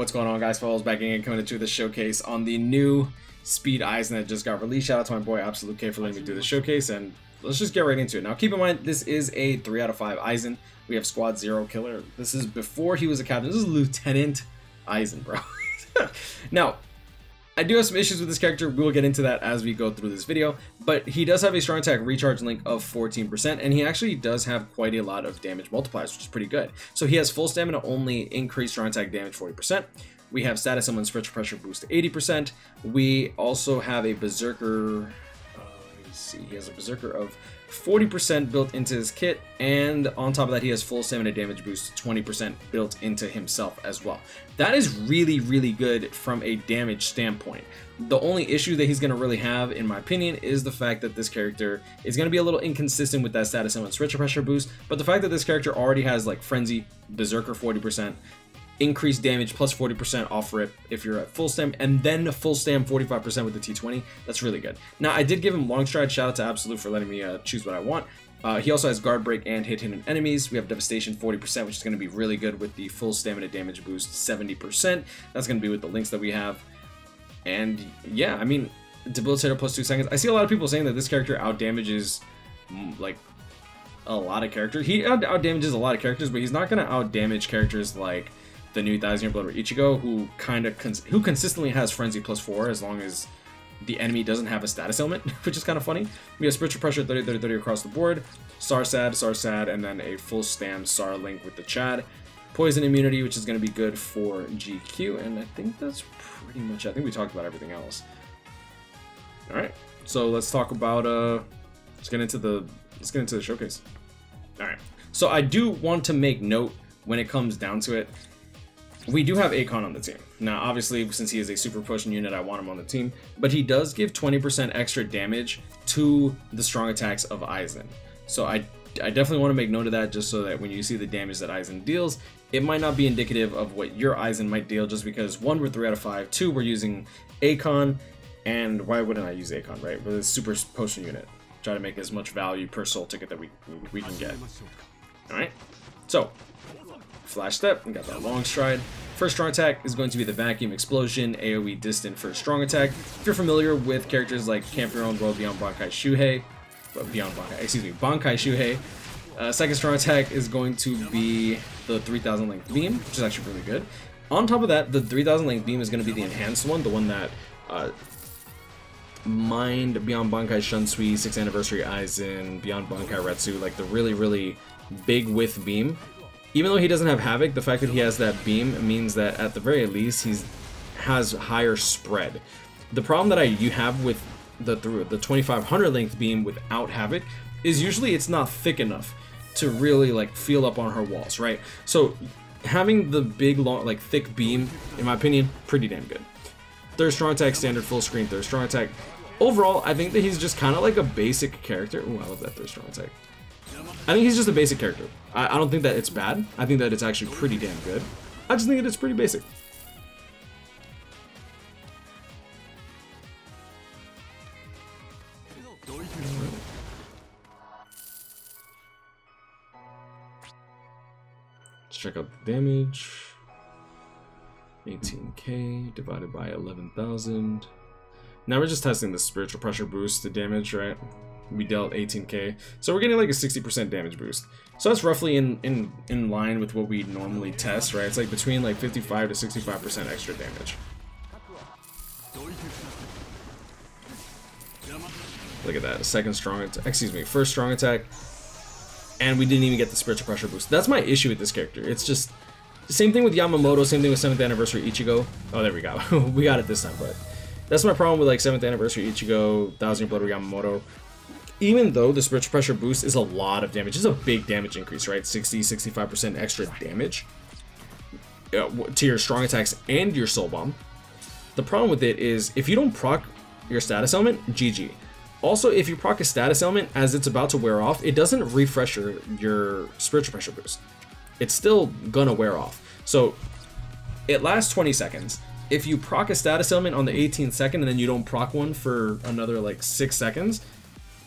What's going on, guys? Follows back again, coming into the showcase on the new Speed Aizen that just got released. Shout out to my boy Absolute K for letting me do the showcase, and let's just get right into it. Now, keep in mind, this is a 3 out of 5 Aizen. We have Squad Zero Killer. This is before he was a captain. This is Lieutenant Aizen, bro. Now, I do have some issues with this character. We will get into that as we go through this video, but he does have a strong attack recharge link of 14%, and he actually does have quite a lot of damage multipliers, which is pretty good. So he has full stamina only, increased strong attack damage 40%. We have status summon spiritual pressure boost to 80%. We also have a berserker, let's see, he has a berserker of 40% built into his kit, and on top of that he has full stamina damage boost 20% built into himself as well. That is really, really good from a damage standpoint. The only issue that he's going to really have, in my opinion, is the fact that this character is going to be a little inconsistent with that status summon spiritual pressure boost, but the fact that this character already has like Frenzy, Berserker 40%, increased damage plus 40% off rip if you're at full stam, and then full stam 45% with the T20. That's really good. Now, I did give him long stride. Shout out to Absolute for letting me choose what I want. He also has guard break and hit hidden enemies. We have devastation 40%, which is going to be really good with the full stamina damage boost 70%. That's going to be with the links that we have. And yeah, I mean, debilitator plus 2 seconds. I see a lot of people saying that this character out damages like a lot of characters. He out damages a lot of characters, but he's not going to out damage characters like the new 1000 Year Blood Ichigo, who consistently has Frenzy plus 4 as long as the enemy doesn't have a status element, which is kind of funny. We have Spiritual Pressure 30, 30, 30 across the board, Sarsad, and then a full stam Sar link with the Chad. Poison immunity, which is going to be good for GQ, and I think that's pretty much it. I think we talked about everything else. Alright, so let's talk about, let's get into the showcase. Alright, so I do want to make note when it comes down to it. We do have Akon on the team. Now, obviously, since he is a super potion unit, I want him on the team, but he does give 20% extra damage to the strong attacks of Aizen. So I definitely want to make note of that, just so that when you see the damage that Aizen deals, it might not be indicative of what your Aizen might deal, just because 1, we're 3 out of 5, 2, we're using Akon, and why wouldn't I use Akon, right? With a super potion unit. Try to make as much value per soul ticket that we can get. Alright, so Flash Step, we got that long stride. First strong attack is going to be the Vacuum Explosion, AoE distant first strong attack. If you're familiar with characters like Camp Your Own World Beyond Bankai Shuhei, Bankai Shuhei, second strong attack is going to be the 3000 length beam, which is actually really good. On top of that, the 3000 length beam is going to be the enhanced one, the one that Mind, Beyond Bankai Shunsui, 6th Anniversary Aizen, Beyond Bankai Retsu, like the really, really big width beam. Even though he doesn't have Havoc, the fact that he has that beam means that at the very least he has higher spread. The problem that you have with the 2500 length beam without Havoc is usually it's not thick enough to really like feel up on her walls, right? So having the big, long, like thick beam, in my opinion, pretty damn good. Third strong attack, standard full screen, third strong attack. Overall, I think that he's just kind of like a basic character. Ooh, I love that third strong attack. I think he's just a basic character. I don't think that it's bad. I think that it's actually pretty damn good. I just think that it's pretty basic. Let's check out the damage. 18k divided by 11,000. Now we're just testing the spiritual pressure boost to damage, right? We dealt 18k, so we're getting like a 60% damage boost. So that's roughly in line with what we normally test, right? It's like between like 55 to 65% extra damage. Look at that, second strong attack, excuse me, first strong attack, and we didn't even get the spiritual pressure boost. That's my issue with this character. It's just same thing with Yamamoto, same thing with 7th Anniversary Ichigo. Oh, there we go. We got it this time, but that's my problem with like 7th Anniversary Ichigo, 1000 Year Blood Yamamoto. Even though the spiritual pressure boost is a lot of damage, it's a big damage increase, right? 60-65% extra damage to your strong attacks and your soul bomb. The problem with it is if you don't proc your status element, GG. Also, if you proc a status element as it's about to wear off, it doesn't refresh your spiritual pressure boost. It's still gonna wear off. So it lasts 20 seconds. If you proc a status element on the 18th second and then you don't proc one for another like 6 seconds,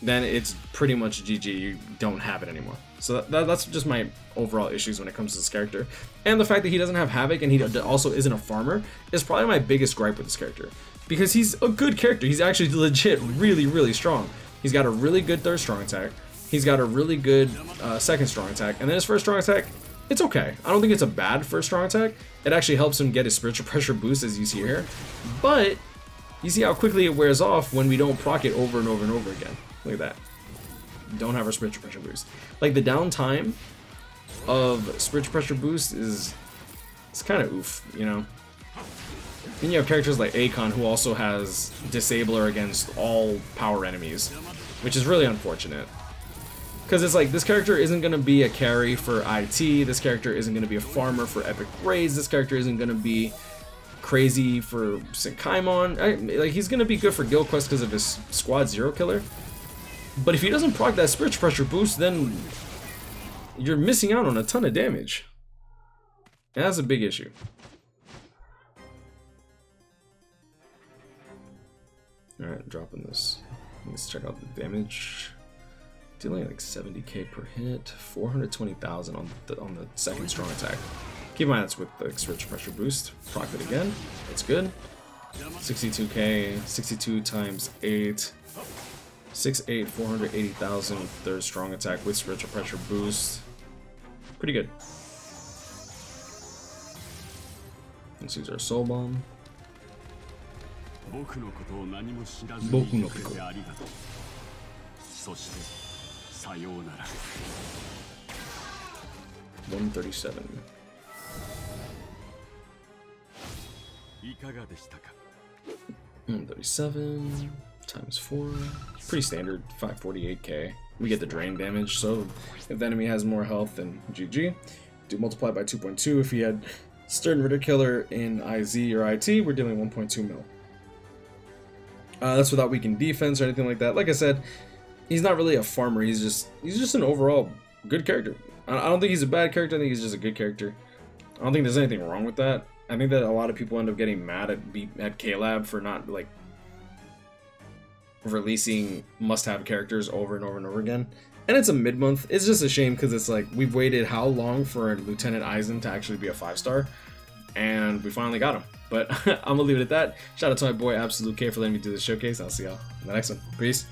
then it's pretty much GG. You don't have it anymore. So that's just my overall issues when it comes to this character. And the fact that he doesn't have Havoc and he also isn't a farmer is probably my biggest gripe with this character. Because he's a good character. He's actually legit really, really strong. He's got a really good third strong attack. He's got a really good second strong attack. And then his first strong attack, it's okay. I don't think it's a bad first strong attack. It actually helps him get his spiritual pressure boost, as you see here. But you see how quickly it wears off when we don't proc it over and over and over again. Look at that. Don't have our spiritual pressure boost. Like, the downtime of spiritual pressure boost is, it's kind of oof, you know? Then you have characters like Akon, who also has Disabler against all power enemies, which is really unfortunate. Because it's like, this character isn't going to be a carry for IT, this character isn't going to be a farmer for Epic Raids, this character isn't going to be crazy for Senkaimon. Like, he's going to be good for Guild Quest because of his Squad Zero killer. But if he doesn't proc that spiritual pressure boost, then you're missing out on a ton of damage. And that's a big issue. Alright, dropping this. Let's check out the damage. Dealing like 70k per hit, 420,000 on the second strong attack. Keep in mind that's with the spiritual pressure boost. Proc it again. That's good. 62k, 62 times 8. 6'8", 480,000 third strong attack with spiritual pressure boost. Pretty good. Let's use our soul bomb. Boku no Pico. 137. 137 times 4. Pretty standard, 548k. We get the drain damage, so if the enemy has more health, then GG. Do multiply by 2.2. If he had Stern Ritter Killer in IZ or IT, we're dealing 1.2 mil. That's without weakened defense or anything like that. Like I said, he's not really a farmer. He's just an overall good character. I don't think he's a bad character. I think he's just a good character. I don't think there's anything wrong with that. I think that a lot of people end up getting mad at K-Lab for not like releasing must-have characters over and over and over again. And it's a mid-month. It's just a shame because it's like we've waited how long for Lieutenant Aizen to actually be a 5-star, and we finally got him. But I'm gonna leave it at that. Shout out to my boy Absolute K for letting me do this showcase. I'll see y'all in the next one. Peace.